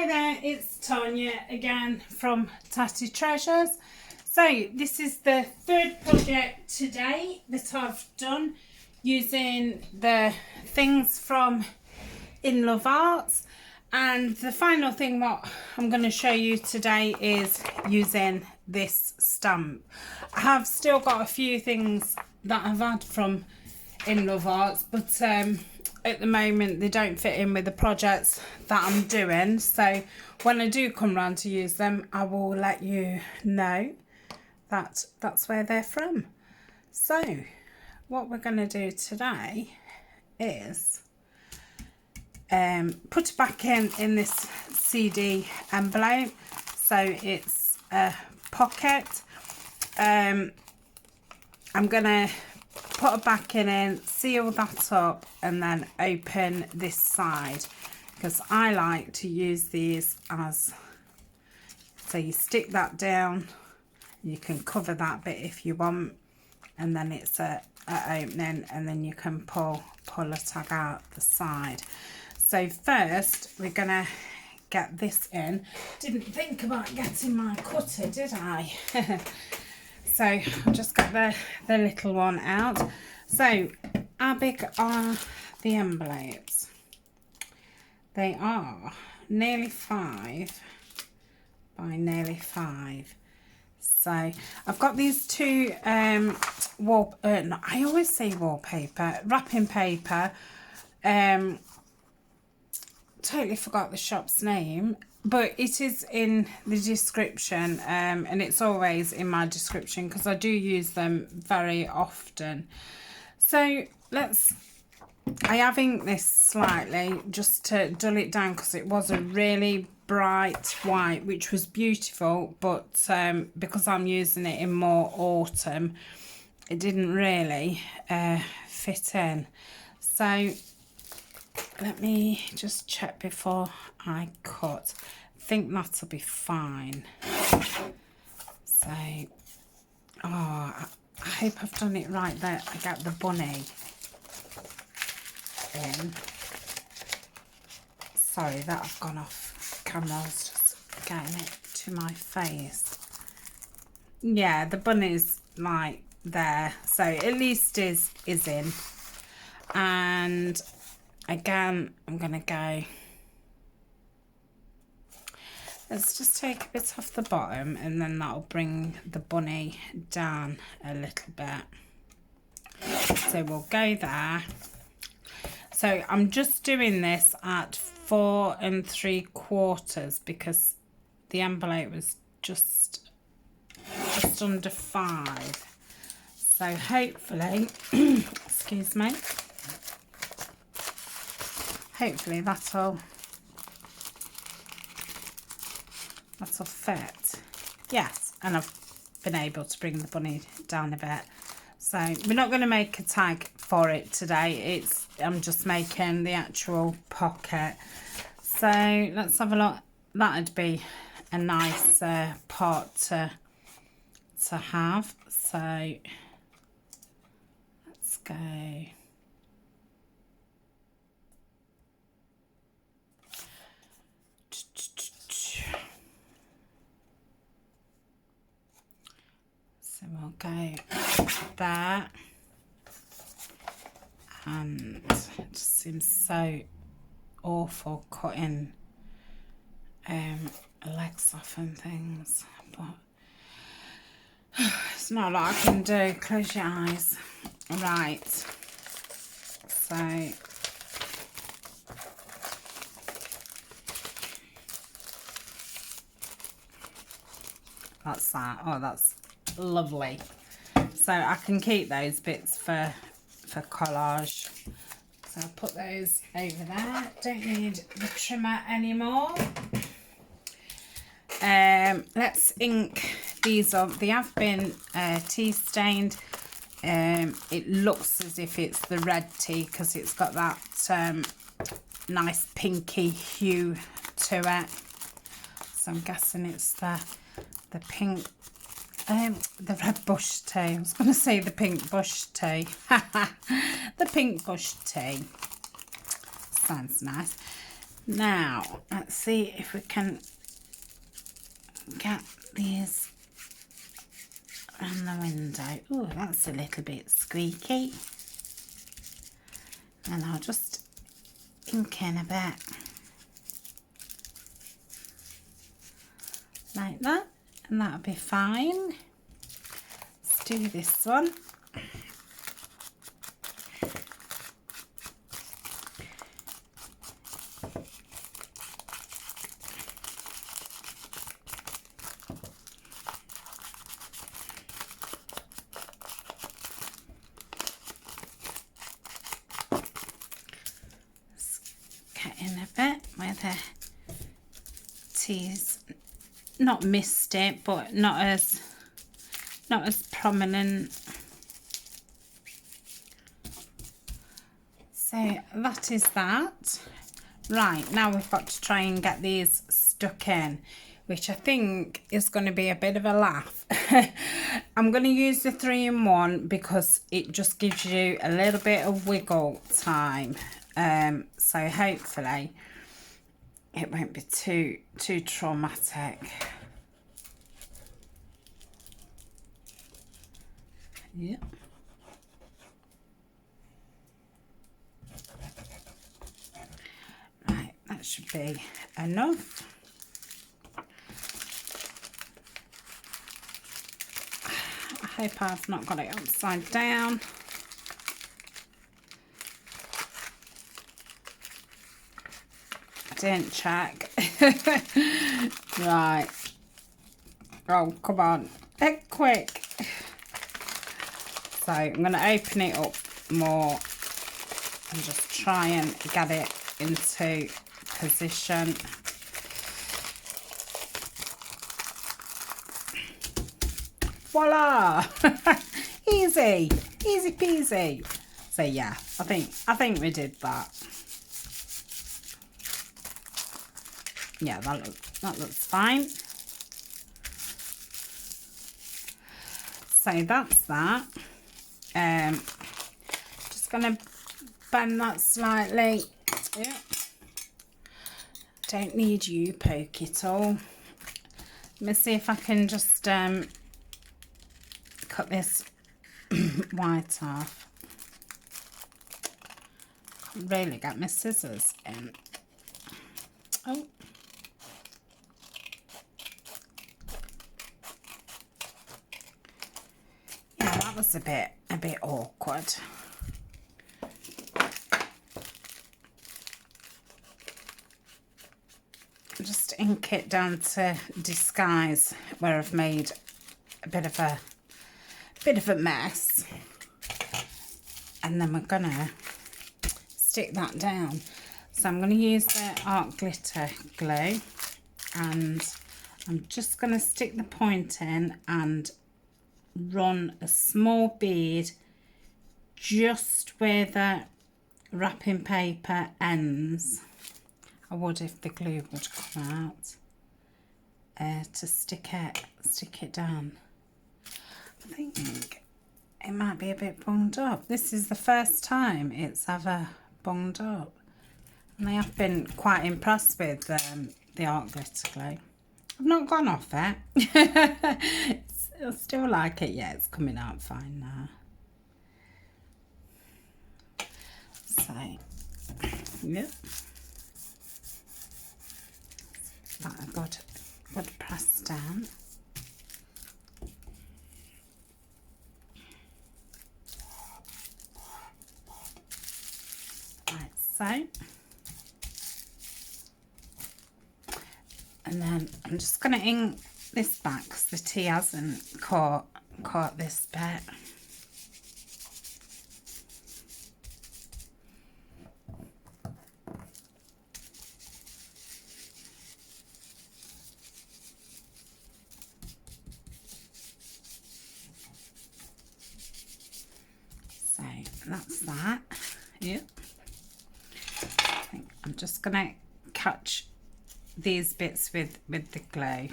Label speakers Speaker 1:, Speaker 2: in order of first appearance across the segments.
Speaker 1: Hi there, it's Tania again from Tatty Treasures. So this is the third project today that I've done using the things from In Love Arts, and the final thing what I'm going to show you today is using this stamp. I have still got a few things that I've had from In Love Arts, but at the moment they don't fit in with the projects that I'm doing, so when I do come round to use them I will let you know that that's where they're from. So what we're going to do today is put it back in this CD envelope, so it's a pocket. I'm gonna put a backing in, seal that up, and then open this side, because I like to use these as, so you stick that down, you can cover that bit if you want, and then it's a opening, and then you can pull a tag out the side. So first we're gonna get this in. Didn't think about getting my cutter, did I? So I'll just get the little one out. So how big are the envelopes? They are nearly 5 by nearly 5. So I've got these two I always say wallpaper, wrapping paper. Totally forgot the shop's name, but it is in the description, and it's always in my description because I do use them very often. So I have inked this slightly just to dull it down, because it was a really bright white, which was beautiful, but because I'm using it in more autumn, it didn't really fit in. So let me just check before I cut. I think that'll be fine. So, I hope I've done it right there. I got the bunny in. Sorry that I've gone off camera. I was just getting it to my face. Yeah, the bunny's like there. So at least is in. And again, I'm going to go, let's just take a bit off the bottom, and then that'll bring the bunny down a little bit. So we'll go there. So I'm just doing this at 4 3/4 because the envelope was just under 5. So hopefully, excuse me, hopefully that'll fit. Yes, and I've been able to bring the bunny down a bit. So we're not going to make a tag for it today. I'm just making the actual pocket. So let's have a look. That'd be a nice part to have. So let's go. So we'll go there, and it just seems so awful cutting legs off and things, but it's not a lot I can do. Close your eyes. Right, so that's that. Oh, that's lovely. So I can keep those bits for collage. So I'll put those over there. Don't need the trimmer anymore. Let's ink these up. They have been tea stained. It looks as if it's the red tea because it's got that nice pinky hue to it. So I'm guessing it's the pink, the red bush tea. I was going to say the pink bush tea. The pink bush tea. Sounds nice. Now, let's see if we can get these around the window. Oh, that's a little bit squeaky. And I'll just ink in a bit. Like that. And that'll be fine. Let's do this one. Teas, not missed it, but not as prominent. So that is that. Right, now we've got to try and get these stuck in, which I think is going to be a bit of a laugh. I'm going to use the 3-in-1 because it just gives you a little bit of wiggle time. So hopefully it won't be too traumatic. Yeah. Right, that should be enough. I hope I've not got it upside down. Didn't check. Right. Oh, come on. Quick. So I'm going to open it up more and just try and get it into position. Voila! Easy. Easy peasy. So yeah, I think we did that. Yeah, that looks fine. So that's that. Just gonna bend that slightly. Yeah. Don't need you poke it all. Let me see if I can just cut this white off. Can't really get my scissors in. Oh. Was a bit awkward. Just ink it down to disguise where I've made a bit of a mess, and then we're gonna stick that down. So I'm gonna use the art glitter glue, and I'm just gonna stick the point in and run a small bead just where the wrapping paper ends. I would if the glue would come out to stick it down. I think it might be a bit bunged up. This is the first time it's ever bunged up, and I have been quite impressed with the art glitter glue. I've not gone off it. I still like it. Yeah, it's coming out fine now. So, yep. That I got pressed down. Like so. And then I'm just going to ink this back because the tea hasn't caught this bit. So that's that. Yep. I'm just gonna catch these bits with the glue,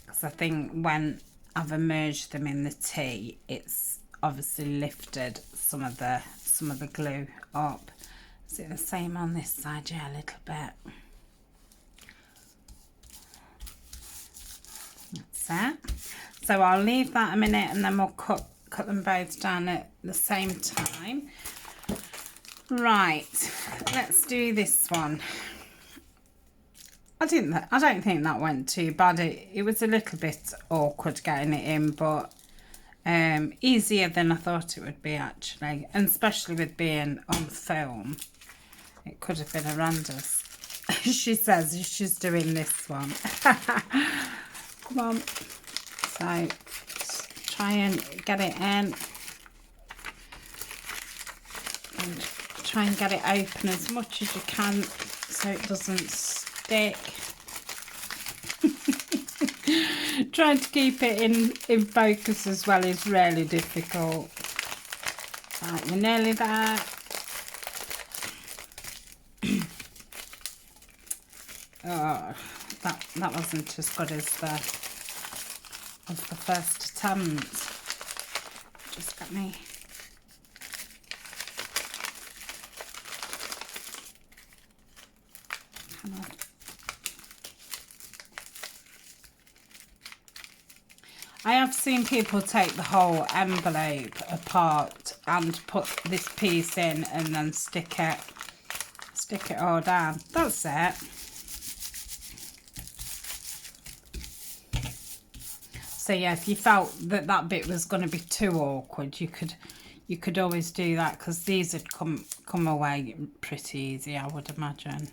Speaker 1: because I think when I've immersed them in the tea, it's obviously lifted some of the glue up. Is it the same on this side? Yeah, a little bit. That's it. So I'll leave that a minute and then we'll cut them both down at the same time. Right, let's do this one. I don't think that went too bad. It was a little bit awkward getting it in, but easier than I thought it would be actually, and especially with being on film. It could have been horrendous. She says she's doing this one. Come on. So try and get it in. And try and get it open as much as you can so it doesn't stick. Trying to keep it in focus as well is really difficult. Right, we're nearly there. Oh, that wasn't as good as the first attempt. Just got me. Come on. I have seen people take the whole envelope apart and put this piece in and then stick it all down. That's it. So yeah, if you felt that bit was going to be too awkward, you could always do that, because these would come away pretty easy, I would imagine.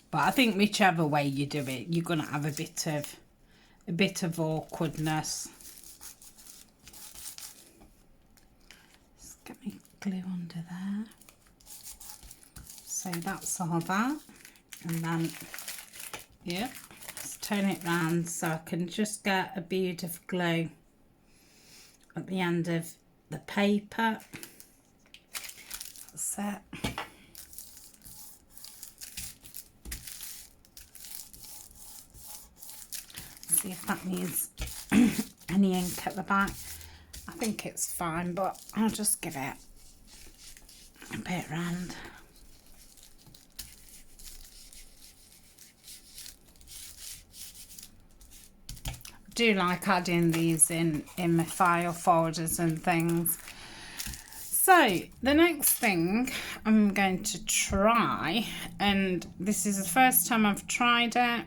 Speaker 1: But I think whichever way you do it, you're going to have a bit of awkwardness. Just get me glue under there. So that's all that, and then yeah, just turn it round so I can just get a bead of glue at the end of the paper. That's it. See if that needs any ink at the back. I think it's fine, but I'll just give it a bit round. I do like adding these in my file folders and things. So the next thing I'm going to try, and this is the first time I've tried it.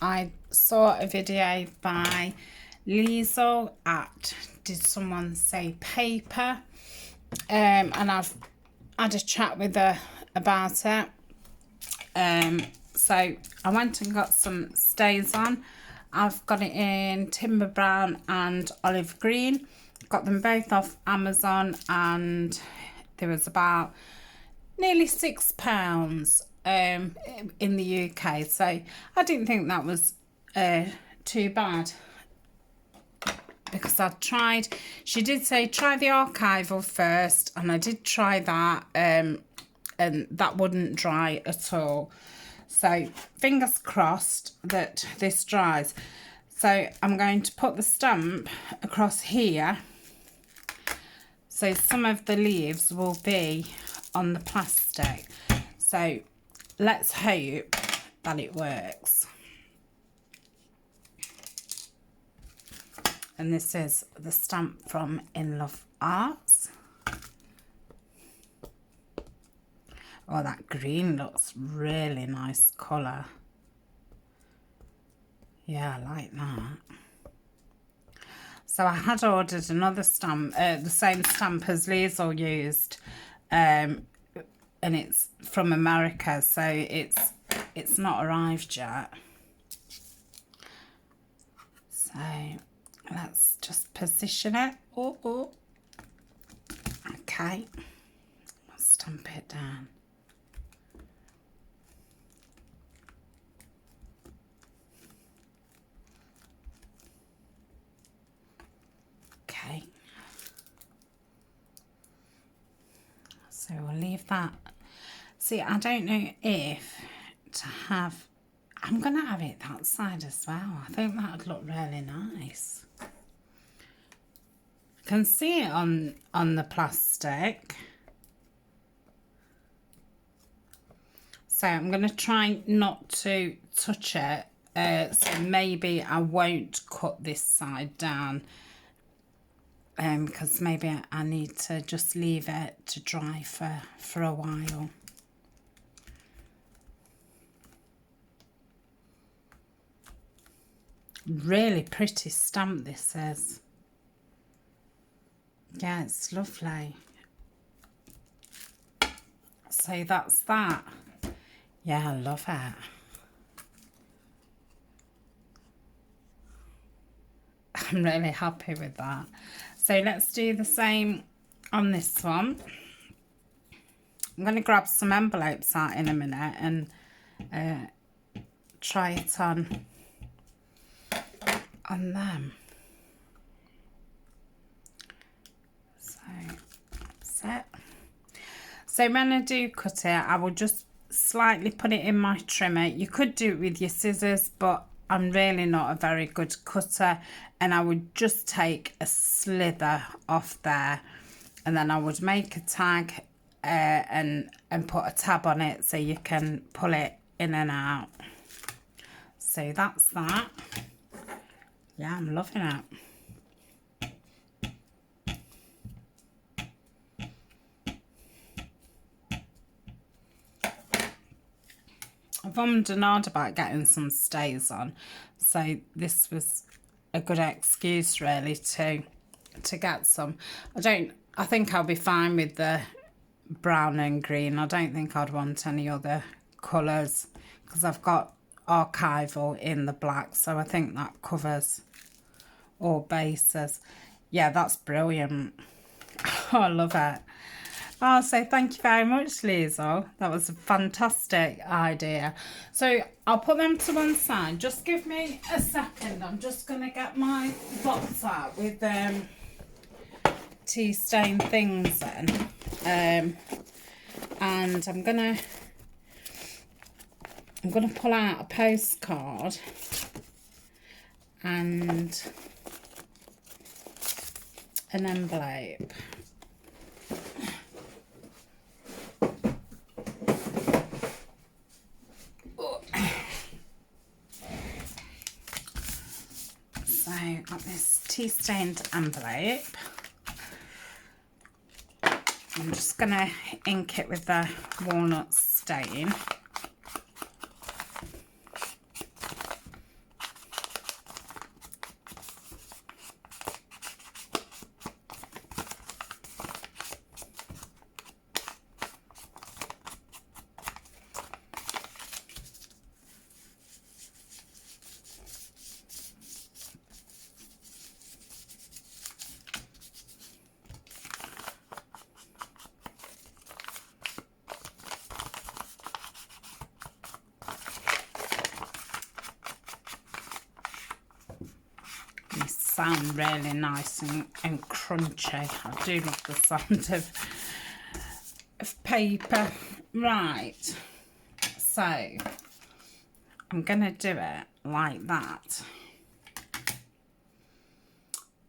Speaker 1: I saw a video by Liesl at Did Someone Say Paper, and I've had a chat with her about it. So I went and got some stays on. I've got it in timber brown and olive green. Got them both off Amazon, and there was about nearly £6 in the UK, so I didn't think that was too bad, because I tried, she did say try the archival first, and I did try that, and that wouldn't dry at all. So fingers crossed that this dries. So I'm going to put the stamp across here, so some of the leaves will be on the plastic. So let's hope that it works. And this is the stamp from In Love Arts. Oh, that green looks really nice colour. Yeah, I like that. So I had ordered another stamp, the same stamp as Liesl used, and it's from America, so it's not arrived yet. So let's just position it. Oh. Okay, I'll stamp it down. Okay, so we'll leave that. See, I don't know if to have, I'm going to have it that side as well. I think that would look really nice. can see it on the plastic. So I'm going to try not to touch it. So maybe I won't cut this side down. Because maybe I need to just leave it to dry for a while. Really pretty stamp this is. Yeah, it's lovely. So that's that. Yeah, I love it. I'm really happy with that. So let's do the same on this one. I'm going to grab some envelopes out in a minute and try it on them. So that's it. So when I do cut it, I will just slightly put it in my trimmer. You could do it with your scissors, but I'm really not a very good cutter, and I would just take a slither off there, and then I would make a tag and put a tab on it so you can pull it in and out. So that's that. Yeah, I'm loving it. I've ummed and ahed about getting some stays on, so this was a good excuse really to get some. I think I'll be fine with the brown and green. I don't think I'd want any other colours because I've got archival in the black, so I think that covers all bases. Yeah, that's brilliant. Oh, I love it. Oh, so thank you very much, Liesl. That was a fantastic idea. So I'll put them to one side. Just give me a second. I'm just going to get my box out with tea stain things in. And I'm gonna pull out a postcard and an envelope. So I've got this tea stained envelope. I'm just going to ink it with the walnut stain. Sound really nice and crunchy. I do love the sound of paper. Right, so I'm gonna do it like that,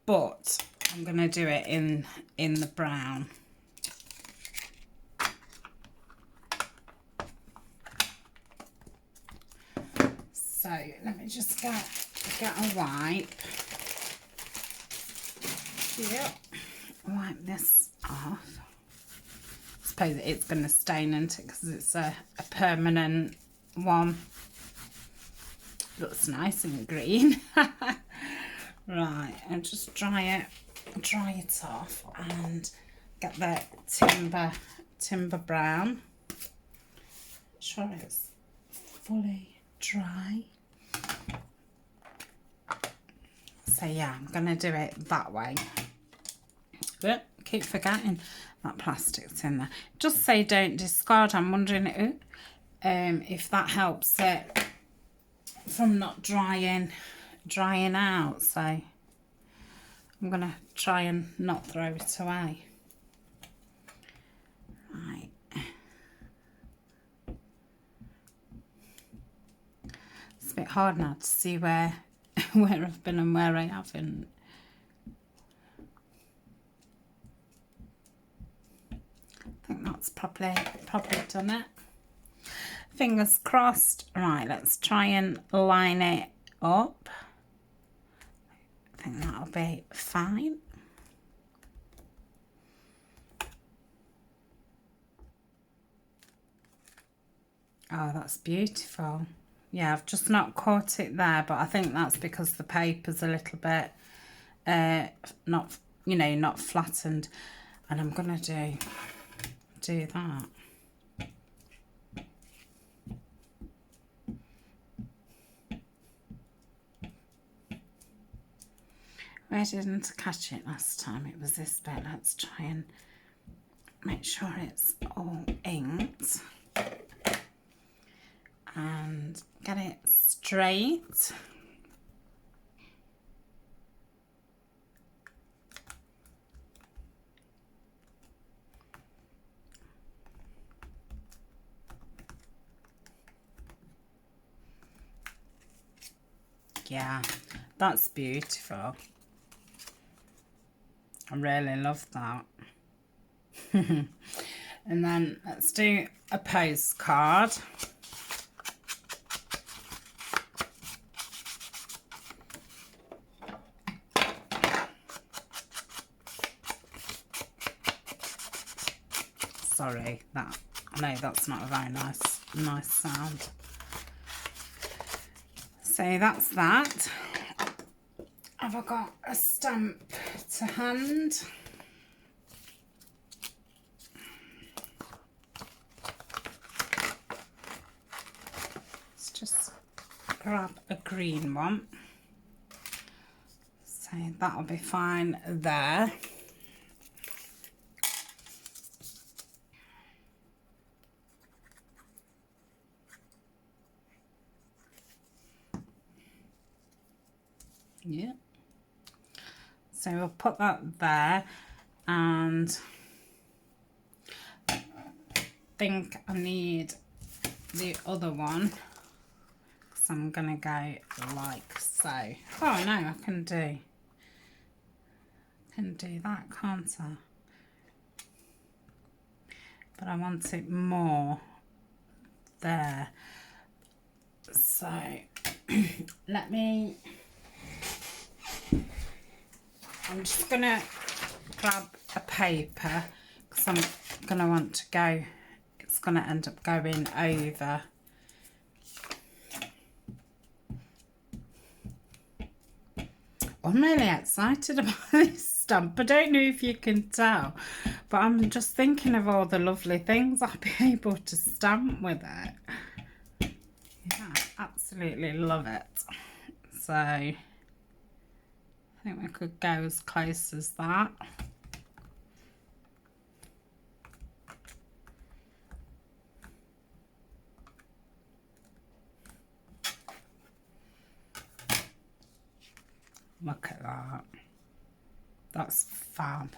Speaker 1: but I'm gonna do it in the brown. So let me just get a wipe. Yep. Wipe this off. I suppose it's going to stain into it because it's a permanent one. Looks nice and green. Right, and just dry it off and get the timber brown. Sure it's fully dry. So yeah, I'm going to do it that way. But keep forgetting that plastic's in there. Just say don't discard. I'm wondering if that helps it from not drying out. So I'm going to try and not throw it away. Right. It's a bit hard now to see where I've been and where I haven't. think that's probably done it. Fingers crossed. Right, let's try and line it up. I think that'll be fine. Oh, that's beautiful. Yeah, I've just not caught it there, but I think that's because the paper's a little bit not, you know, not flattened. And I'm gonna do that. Where didn't I catch it last time? It was this bit. Let's try and make sure it's all inked and get it straight. Yeah, that's beautiful. I really love that. And then let's do a postcard. Sorry, that, I know that's not a very nice sound. So that's that. Have I got a stamp to hand? Let's just grab a green one. So that'll be fine there. Yeah. So we'll put that there, and I think I need the other one because I'm gonna go like so. Oh no, I can do that, can't I? But I want it more there. So let me. I'm just going to grab a paper because I'm going to want to go, it's going to end up going over. I'm really excited about this stamp. I don't know if you can tell, but I'm just thinking of all the lovely things I'll be able to stamp with it. Yeah, absolutely love it. So I think we could go as close as that. Look at that. That's fab.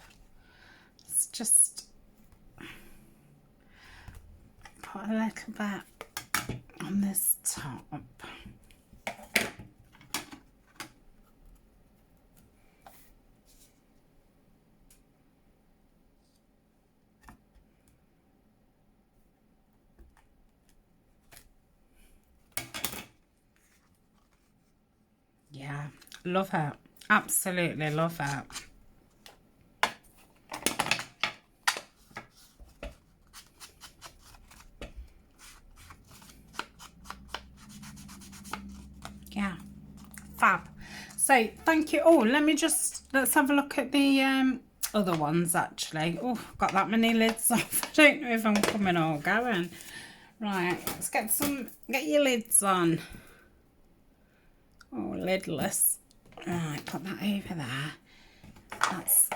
Speaker 1: Let's just put a little bit on this top. Yeah, love it. Absolutely love it. Yeah, fab. So thank you. Oh, let's have a look at the other ones actually. Oh, I've got that many lids off. I don't know if I'm coming or going. Right, let's get your lids on. Oh, lidless. Right, put that over there. That's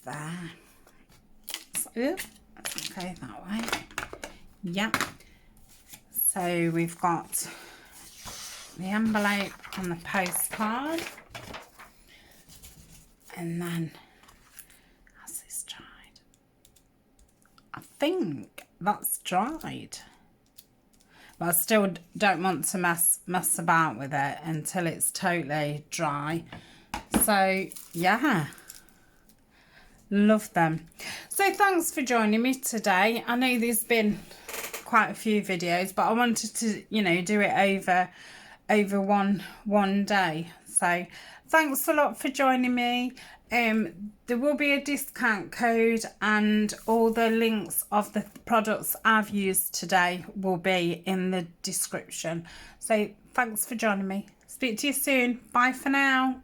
Speaker 1: there. So, let's go that way. Yep. So we've got the envelope on the postcard. And then, has this dried? I think that's dried. But I still don't want to mess about with it until it's totally dry. So yeah, Love them. So thanks for joining me today. I know there's been quite a few videos, but I wanted to, you know, do it over one day. So thanks a lot for joining me. There will be a discount code, and all the links of the products I've used today will be in the description. So thanks for joining me. Speak to you soon. Bye for now.